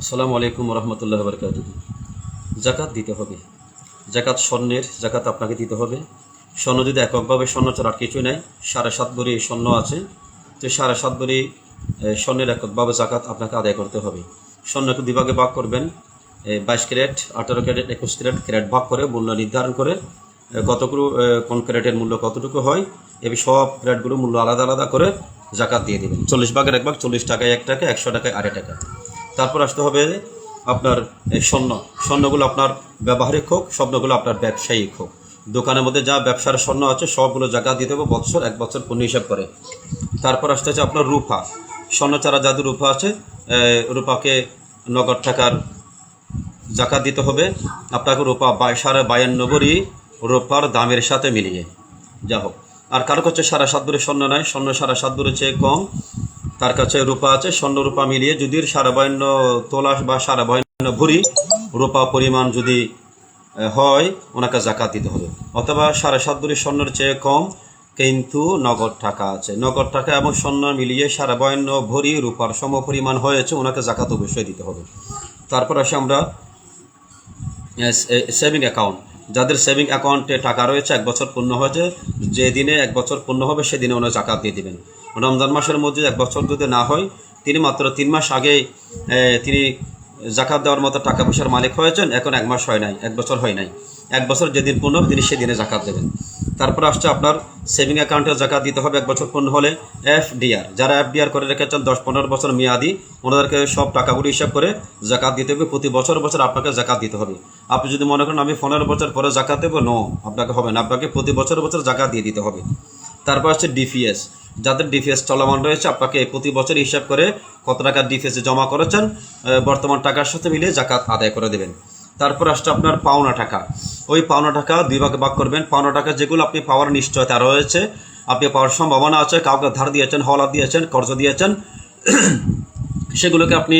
আসসালামু আলাইকুম রহমতুল্লাহ বরকাতুহ। জাকাত দিতে হবে। জাকাত স্বর্ণের জাকাত আপনাকে দিতে হবে। স্বর্ণ যদি এককভাবে স্বর্ণ ছাড়া আর কিছুই নাই, 7.5 ভরি স্বর্ণ আছে, তো 7.5 ভরি স্বর্ণের এককভাবে জাকাত আপনাকে আদায় করতে হবে। স্বর্ণকে দুভাগে ভাগ করবেন, 22 ক্যারেট, 18 ক্যারেট, 21 ক্যারেট ক্যারেট ভাগ করে মূল্য নির্ধারণ করে কতগুলো কোন ক্যারেটের মূল্য কতটুকু হয়, এই সব ক্যারেটগুলো মূল্য আলাদা আলাদা করে জাকাত দিয়ে দেবেন। 40 ভাগের 1 ভাগ, 40 টাকায় 1 টাকা, 100 টাকায় 2.5 টাকা। তারপর আসতে হবে আপনার স্বর্ণগুলো আপনার ব্যবহারিক হোক, স্বর্ণগুলো আপনার ব্যবসায়িক হোক। দোকানের মধ্যে যা ব্যবসার স্বর্ণ আছে সবগুলো জাকাত দিতে হবে বছর 1 বছর পূর্ণ হিসাব করে। তারপর আসতে হচ্ছে আপনার রূপা। স্বর্ণ ছাড়া যাদের রূপা আছে, রূপাকে নগদ টাকার জাকাত দিতে হবে। আপনাকে রূপা 52.5 ভরি রূপার দামের সাথে মিলিয়ে যা হোক। আর কারো কাছে 7.5 ভরি স্বর্ণ নাই, স্বর্ণ 7.5 ভরির চেয়ে কম, তার কাছে রূপা আছে, স্বর্ণ রূপা মিলিয়ে যদি 52 তোলা বা 52 ভরি রূপা পরিমাণ যদি হয়, ওনাকে জাকাত দিতে হবে। অথবা 7.5 ভরি স্বর্ণের চেয়ে কম কিন্তু নগদ টাকা আছে, নগদ টাকা এবং স্বর্ণ মিলিয়ে 52 ভরি রূপার সম পরিমাণ হয়েছে, ওনাকে জাকাত অবশ্যই দিতে হবে। তারপর আসে আমরা সেভিং অ্যাকাউন্ট। যাদের সেভিং অ্যাকাউন্টে টাকা রয়েছে, 1 বছর পূর্ণ হয়েছে, যেদিনে 1 বছর পূর্ণ হবে সেদিনে ওনার জাকাত দিয়ে দেবেন। রমজান মাসের মধ্যে 1 বছর যদি না হয়, তিনি মাত্র 3 মাস আগে তিনি জাকাত দেওয়ার মতো টাকা পয়সার মালিক হয়েছেন, এখন 1 মাস হয় নাই, 1 বছর হয় নাই। 1 বছর যেদিন পূর্ণ হবে তিনি সেদিনে জাকাত দেবেন। তারপর আসছে আপনার সেভিং অ্যাকাউন্টে জাকাত দিতে হবে 1 বছর পূর্ণ হলে। এফডিআর, যারা এফডিআর করে রেখেছেন 10-15 বছর মেয়াদি, ওনাদেরকে সব টাকাগুলো হিসাব করে জাকাত দিতে হবে। প্রতি বছর বছর আপনাকে জাকাত দিতে হবে। আপনি যদি মনে করেন আমি 15 বছর পরে জাকাত দেবো, নো, আপনাকে হবে না, আপনাকে প্রতি বছর বছর জাকাত দিয়ে দিতে হবে। তারপর হচ্ছে ডিপিএস। যাদের ডিপিএস চলমান রয়েছে, আপনাকে প্রতি বছর হিসাব করে কত টাকা ডিপিএসে জমা করেছেন বর্তমান টাকার সাথে মিলিয়ে জাকাত আদায় করে দেবেন। তারপর আসছে আপনার পাওনা টাকা। ওই পাওনা টাকা 2 ভাগে ভাগ করবেন। পাওনা টাকা যেগুলো আপনি পাওয়ার নিশ্চয়তা রয়েছে, আপনি পাওয়ার সম্ভাবনা আছে, কাউকে ধার দিয়েছেন, হওয়ালা দিয়েছেন, কর্জ দিয়েছেন, সেগুলোকে আপনি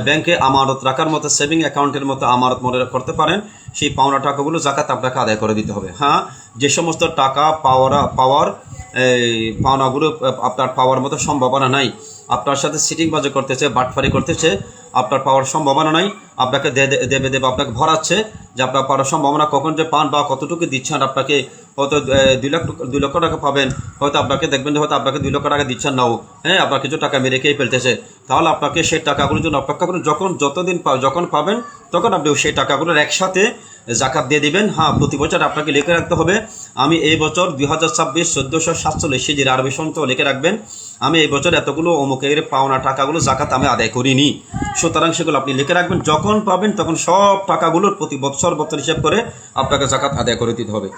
ব্যাংকে আমানত রাখার মতো, সেভিং অ্যাকাউন্টের মতো আমানত মনে করতে পারেন। সেই পাওনা টাকাগুলো জাকাত আপনাকে আদায় করে দিতে হবে। হ্যাঁ, যে সমস্ত টাকা পাওনাগুলো আপনার পাওয়ার মতো সম্ভাবনা নাই, আপনার সাথে সিটিংবাজি করতেছে, বাটফারি করতেছে, আপনার পাওয়ার সম্ভাবনা নাই, আপনাকে দেবে আপনাকে ভরাচ্ছে, যে আপনার পাওয়ার সম্ভাবনা কখন যে পান বা কতটুকু দিচ্ছেন, আপনাকে হয়তো 2 লক্ষ টাকা পাবেন, হয়তো আপনাকে দেখবেন যে হয়তো আপনাকে 2 লক্ষ টাকা দিচ্ছেন নাও, হ্যাঁ, আপনার কিছু টাকা মেরেকেই ফেলতেছে। তাহলে আপনাকে সেই টাকাগুলোর জন্য অপেক্ষা করুন, যখন পাবেন তখন আপনি সেই টাকাগুলোর একসাথে জাকাত দিয়ে দিবেন। হ্যাঁ, প্রতি বছর আপনাকে লিখে রাখতে হবে, আমি এই বছর 2026 1447 হিজরি আরবি সন্ত লিখে রাখবেন, আমি এই বছর এতগুলো অমুকের পাওনা টাকাগুলো জাকাত আমি আদায় করিনি। সুতরাং সেগুলো আপনি লিখে রাখবেন, যখন পাবেন তখন সব টাকাগুলোর প্রতি বছর হিসাব করে আপনাকে জাকাত আদায় করে দিতে হবে।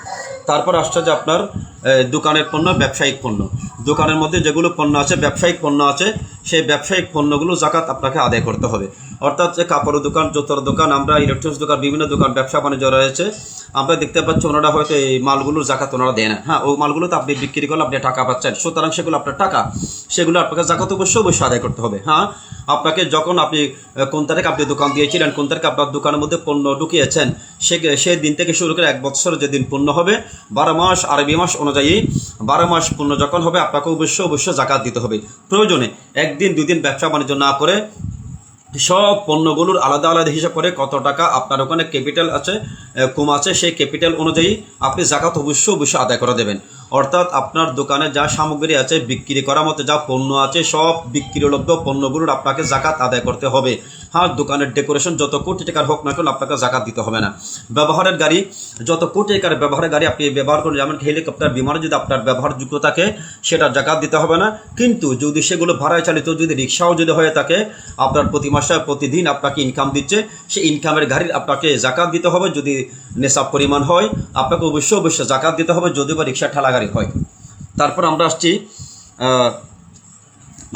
তারপর আসছে যে আপনার দোকানের পণ্য, ব্যবসায়িক পণ্য। দোকানের মধ্যে যেগুলো পণ্য আছে, ব্যবসায়িক পণ্য আছে, সেই ব্যবসায়িক পণ্যগুলো জাকাত আপনাকে আদায় করতে হবে। অর্থাৎ যে কাপড়ের দোকান, জুতোর দোকান, আমরা ইলেকট্রনিক্স দোকান, বিভিন্ন দোকান ব্যবসা বাণিজ্য রয়েছে, আমরা দেখতে পাচ্ছি ওনারা হয়তো এই মালগুলোর জাকাত ওনারা দেয় না। হ্যাঁ, ওই মালগুলোতে আপনি বিক্রি করলে আপনি টাকা পাচ্ছেন, সুতরাং সেগুলো আপনার টাকা, সেগুলো আপনাকে জাকাত অবশ্যই আদায় করতে হবে। হ্যাঁ, আপনাকে যখন আপনি কোন তারিখে আপনি দোকান দিয়েছিলেন, কোন তারিখে আপনার দোকানের মধ্যে পণ্য ঢুকিয়েছেন, সেই দিন থেকে শুরু করে 1 বছর যেদিন পূর্ণ হবে, 12 মাস আরবি মাস অনুযায়ী 12 মাস পূর্ণ যখন হবে, আপনাকে অবশ্যই জাকাত দিতে হবে। প্রয়োজনে 1 দিন 2 দিন ব্যবসা বাণিজ্য না করে সব পণ্যগুলোর আলাদা আলাদা হিসাব করে কত টাকা আপনার ওখানে ক্যাপিটাল আছে, কম আছে, সেই ক্যাপিটাল অনুযায়ী আপনি জাকাত অবশ্যই আদায় করে দেবেন। অর্থাৎ আপনার দোকানে যা সামগ্রী আছে, বিক্রি করার মতো যা পণ্য আছে, সব বিক্রিলব্ধ পণ্যগুলোর আপনাকে জাকাত আদায় করতে হবে। হ্যাঁ, দোকানের ডেকোরেশন যত কোটি টাকার হোক না কেন, আপনাকে জাকাত দিতে হবে না। ব্যবহারের গাড়ি, যত কোটি টাকার ব্যবহারের গাড়ি আপনি ব্যবহার করেন, যেমন হেলিকপ্টার, বিমানে যদি আপনার ব্যবহারযোগ্য থাকে, সেটা জাকাত দিতে হবে না। কিন্তু যদি সেগুলো ভাড়ায় চালিত, যদি রিক্সাও যদি হয়ে থাকে, আপনার প্রতি মাসে প্রতিদিন আপনাকে ইনকাম দিচ্ছে, সেই ইনকামের গাড়ির আপনাকে জাকাত দিতে হবে। যদি নেশাব পরিমাণ হয়, আপনাকে অবশ্যই জাকাত দিতে হবে, যদি বা রিক্সা ঠেলা গাড়ি হয়। তারপর আমরা আসছি,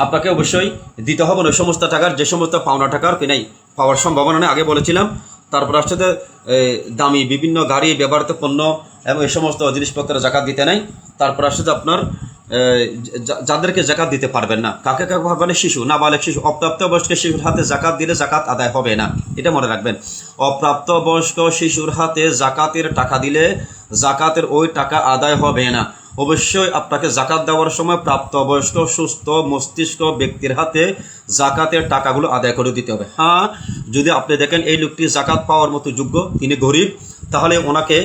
আপনাকে অবশ্যই দিতে হবে ওই সমস্ত টাকার যে সমস্ত পাওনা টাকার নাই, পাওয়ার সম্ভাবনা নেই, আগে বলেছিলাম। তারপর আসছে যে দামি বিভিন্ন গাড়ি, ব্যবহৃত পণ্য এবং এই সমস্ত জিনিসপত্রের জাকাত দিতে নেই। তারপর আসছে যে আপনার যাদেরকে জাকাত দিতে পারবেন না, কাকে পারবেন? শিশু, নাবালেগ শিশু, অপ্রাপ্তবয়স্ক শিশুর হাতে জাকাত দিলে জাকাত আদায় হবে না, এটা মনে রাখবেন। অপ্রাপ্তবয়স্ক শিশুর হাতে জাকাতের টাকা দিলে জাকাতের ওই টাকা আদায় হবে না। অবশ্যই আপনাকে জাকাত দেওয়ার সময় প্রাপ্তবয়স্ক সুস্থ মস্তিষ্ক ব্যক্তির হাতে জাকাতের টাকাগুলো আদায় করে দিতে হবে। হ্যাঁ, যদি আপনি দেখেন এই লোকটি জাকাত পাওয়ার মতো যোগ্য, তিনি গরিব, তাহলে ওনাকে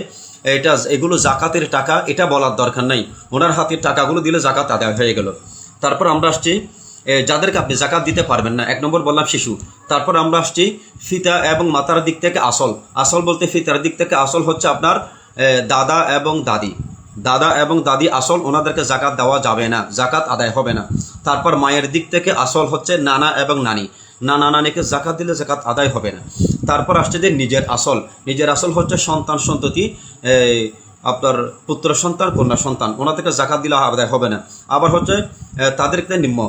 এগুলো জাকাতের টাকা এটা বলার দরকার নাই, ওনার হাতের টাকাগুলো দিলে জাকাত আদায় হয়ে গেল। তারপর আমরা আসছি যাদেরকে আপনি জাকাত দিতে পারবেন না, 1 নম্বর বললাম শিশু। তারপর আমরা আসছি ফিতা এবং মাতার দিক থেকে আসল। আসল বলতে ফিতার দিক থেকে আসল হচ্ছে আপনার দাদা এবং দাদি আসল, ওনাদেরকে জাকাত দেওয়া যাবে না, জাকাত আদায় হবে না। তারপর মায়ের দিক থেকে আসল হচ্ছে নানা এবং নানি, নানা নানিকে জাকাত দিলে জাকাত আদায় হবে না। তারপর আসছে যে নিজের আসল হচ্ছে সন্তান সন্ততি, আপনার পুত্র সন্তান কন্যা সন্তান, ওনাদেরকে জাকাত দিলে আদায় হবে না। আবার হচ্ছে তাদেরকে নিম্ন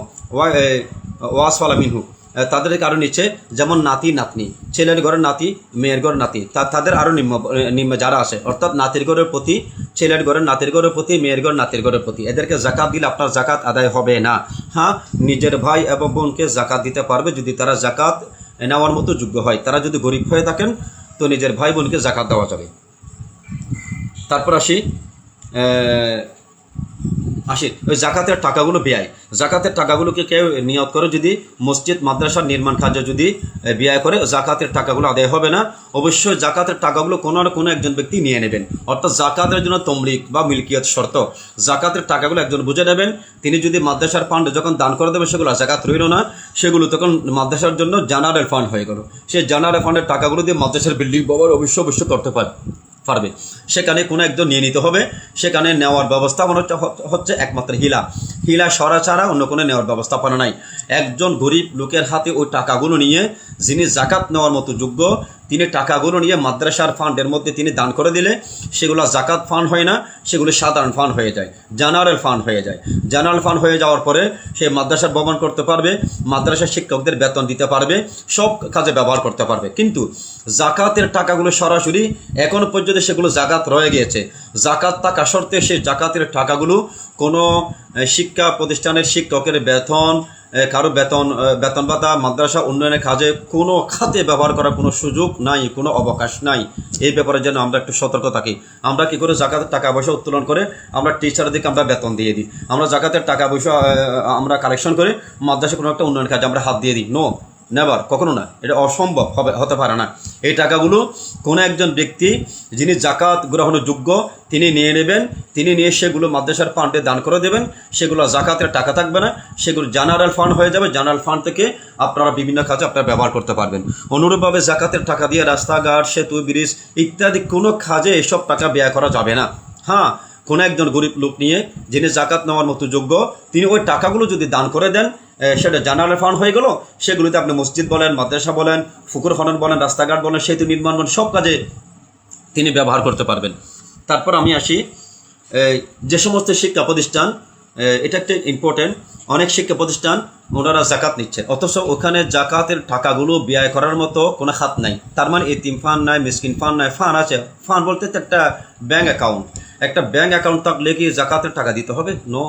ওয়াসওয়ালা মিনহু, তাদেরকে আরও নিচে, যেমন নাতি নাতনি, ছেলের ঘরের নাতি মেয়ের ঘরের নাতি, তাদের আরও নিম্ন যারা আছে, অর্থাৎ নাতির ঘরের প্রতি, ছেলের ঘরের নাতির ঘরের প্রতি, মেয়ের ঘর নাতির ঘরের প্রতি, এদেরকে জাকাত দিলে আপনার জাকাত আদায় হবে না। হ্যাঁ, নিজের ভাই এবং বোনকে জাকাত দিতে পারবে যদি তারা জাকাত নেওয়ার মতো যোগ্য হয়। তারা যদি গরিব হয়ে থাকেন তো নিজের ভাই বোনকে জাকাত দেওয়া যাবে। তারপর আসি ওই জাকাতের টাকাগুলো ব্যয়, জাকাতের টাকাগুলোকে কেউ নিয়ত করে যদি মসজিদ মাদ্রাসার নির্মাণ কাজে যদি ব্যয় করে, জাকাতের টাকাগুলো আদায় হবে না। অবশ্যই জাকাতের টাকাগুলো কোনো না কোনো একজন ব্যক্তি নিয়ে নেবেন, অর্থাৎ জাকাতের জন্য তমলিক বা মিলকিয়ত শর্ত, জাকাতের টাকাগুলো একজন বুঝে নেবেন। তিনি যদি মাদ্রাসার ফান্ড যখন দান করে দেবে, সেগুলো জাকাত রইল না, সেগুলো তখন মাদ্রাসার জন্য জেনারেল ফান্ড হয়ে গেল। সেই জেনারেল ফান্ডের টাকাগুলো দিয়ে মাদ্রাসার বিল্ডিং ব্যবহার অবশ্যই করতে পারবে। সেখানে কোনো একজন নিয়ে নিতে হবে, সেখানে নেওয়ার ব্যবস্থাপনা হচ্ছে একমাত্র হিলা সরা ছাড়া অন্য কোনো নেওয়ার ব্যবস্থাপনা নাই। একজন গরিব লোকের হাতে ওই টাকাগুলো নিয়ে, যিনি জাকাত নেওয়ার মতো যোগ্য, তিনি টাকাগুলো নিয়ে মাদ্রাসার ফান্ডের মধ্যে তিনি দান করে দিলে সেগুলো জাকাত ফান্ড হয় না, সেগুলো সাধারণ ফান্ড হয়ে যায়, জেনারেল ফান্ড হয়ে যায়। জেনারেল ফান্ড হয়ে যাওয়ার পরে সে মাদ্রাসার ভবন করতে পারবে, মাদ্রাসার শিক্ষকদের বেতন দিতে পারবে, সব কাজে ব্যবহার করতে পারবে। কিন্তু জাকাতের টাকাগুলো সরাসরি এখনো পর্যন্ত সেগুলো জাকাত রয়ে গিয়েছে, জাকাত থাকা সত্ত্বে সেই জাকাতের টাকাগুলো কোনো শিক্ষা প্রতিষ্ঠানের শিক্ষকের বেতন, কারো বেতন ভাতা, মাদ্রাসা উন্নয়নের কাজে কোনো খাতে ব্যবহার করার কোনো সুযোগ নাই, কোনো অবকাশ নাই। এই ব্যাপারে যেন আমরা একটু সতর্ক থাকি। আমরা কি করে জাকাতের টাকা পয়সা উত্তোলন করে আমরা টিচারদেরকে আমরা বেতন দিয়ে দিই, আমরা জাকাতের টাকা পয়সা আমরা কালেকশন করে মাদ্রাসা কোনো একটা উন্নয়ন কাজে আমরা হাত দিয়ে দিই? নো, নেভার, কখনো না, এটা অসম্ভব হতে পারে না। এই টাকাগুলো কোনো একজন ব্যক্তি যিনি জাকাত গ্রহণের যোগ্য তিনি নিয়ে নেবেন, তিনি নিয়ে সেগুলো মাদ্রাসার ফান্ডে দান করে দেবেন, সেগুলো জাকাতের টাকা থাকবে না, সেগুলো জেনারেল ফান্ড হয়ে যাবে। জেনারেল ফান্ড থেকে আপনারা বিভিন্ন কাজে আপনারা ব্যবহার করতে পারবেন। অনুরূপভাবে জাকাতের টাকা দিয়ে রাস্তাঘাট, সেতু, ব্রিজ ইত্যাদি কোনো কাজে এসব টাকা ব্যয় করা যাবে না। হ্যাঁ, কোনো একজন গরিব লোক নিয়ে যিনি জাকাত নেওয়ার মতো যোগ্য, তিনি ওই টাকাগুলো যদি দান করে দেন, সেটা জেনারেল ফান্ড হয়ে গেল, সেগুলিতে আপনি মসজিদ বলেন, মাদ্রাসা বলেন, পুকুর খনন বলেন, রাস্তাঘাট বলেন, সেতু নির্মাণ বলেন, সব কাজে তিনি ব্যবহার করতে পারবেন। তারপর আমি আসি যে সমস্ত শিক্ষা প্রতিষ্ঠান, এটা একটা ইম্পর্টেন্ট, অনেক শিক্ষা প্রতিষ্ঠান ওনারা জাকাত নিচ্ছেন, অথচ ওখানে জাকাতের টাকাগুলো ব্যয় করার মতো কোনো খাত নাই। তার মানে এতিম ফান্ড নাই, মিসকিন ফান্ড নাই, ফান্ড আছে। ফান্ড বলতে একটা ব্যাঙ্ক অ্যাকাউন্ট, একটা ব্যাঙ্ক অ্যাকাউন্ট থাকলে কি জাকাতের টাকা দিতে হবে? নো,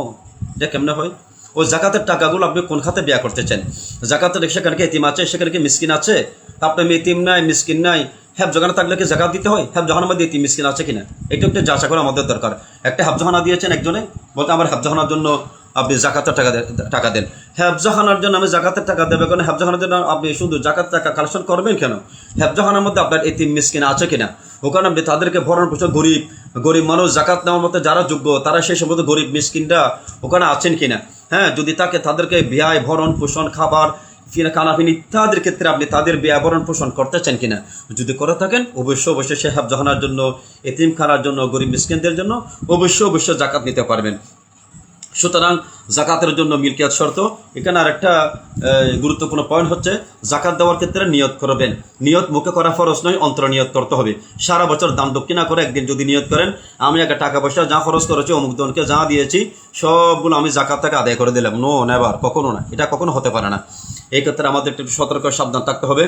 এটা কেমনে হয়? ওই জাকাতের টাকাগুলো আপনি কোন খাতে ব্যয় করতেছেন? জাকাতের সেখানে কি এতিম আছে, সেখানে কি মিসকিন আছে? আপনার এতিম নাই, মিসকিন নাই, হেফজখানা থাকলে কি জাকাত দিতে হয়? হেফজখানার মধ্যে এতিম মিসকিন আছে কিনা এটা একটা যাচাই করা আমাদের দরকার। একটা হেফজখানা দিয়েছেন একজনে, বলতে আমার হেফজখানার জন্য আপনি জাকাতের টাকা দেন। হেফজখানার জন্য আমি জাকাতের টাকা দেবে কেন? হেফজখানার জন্য আপনি শুধু জাকাত টাকা কালেকশন করবেন কেন? হেফজখানার মধ্যে আপনার এতিম মিসকিন আছে কিনা, ওখানে আপনি তাদেরকে ভরণ পোষণ, গরিব মানুষ জাকাত নেওয়ার মতো যারা যোগ্য, তারা সেই সমস্ত গরিব মিসকিনরা ওখানে আছেন কিনা। হ্যাঁ, যদি তাকে তাদেরকে ব্যয় ভরণ পোষণ, খাবার, খানাপিন ইত্যাদির ক্ষেত্রে আপনি তাদের ব্যয় ভরণ পোষণ করতেছেন কিনা, যদি করে থাকেন অবশ্যই সে হেফজখানার জন্য, এতিমখানার জন্য, গরিব মিসকিনদের জন্য অবশ্যই জাকাত নিতে পারবেন। সুতরাং জাকাতের জন্য মিলকিয়াত শর্ত। এখানে আর একটা গুরুত্বপূর্ণ পয়েন্ট হচ্ছে জাকাত দেওয়ার ক্ষেত্রে নিয়ত করবেন। নিয়ত মুখে করা ফরজ নয়, অন্তর নিয়ত করতে হবে। সারা বছর দান দক্ষিণা করে একদিন যদি নিয়ত করেন, আমি একটা টাকা পয়সা যা খরচ করেছি, অমুক জনকে যা দিয়েছি, সবগুলো আমি জাকাত থেকে আদায় করে দিলাম, নো, নেভার, কখনো না, এটা কখনো হতে পারে না। এই ক্ষেত্রে আমাদের একটু সতর্ক সাবধান থাকতে হবে।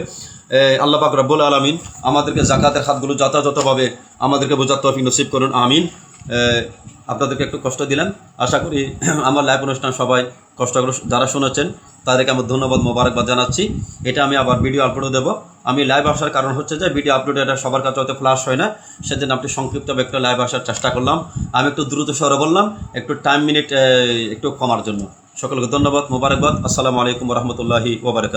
আল্লাহ পাক রব্বুল আলামিন আমাদেরকে জাকাতের হাতগুলো যথাযথভাবে আমাদেরকে বোঝার তৌফিক নসিব করুন, আমিন। আপনাদেরকে একটু কষ্ট দিলাম। আশা করি আমার লাইভ অনুষ্ঠান সবাই কষ্টগুলো যারা শুনেছেন তাদেরকে আমার ধন্যবাদ মোবারকবাদ জানাচ্ছি। এটা আমি আবার ভিডিও আপলোড দেবো। আমি লাইভ আসার কারণ হচ্ছে যে ভিডিও আপলোড এটা সবার কাছে হয়তো ফ্লাশ হয় না, সেদিন আপনি সংক্ষিপ্তভাবে একটু লাইভ আসার চেষ্টা করলাম। আমি একটু দ্রুত স্বরে বললাম, একটু টাইম মিনিট একটু কমার জন্য। সকলকে ধন্যবাদ মোবারকবাদ। আসসালামু আলাইকুম রহমতুল্লাহি ওয়া বারাকাতুহু।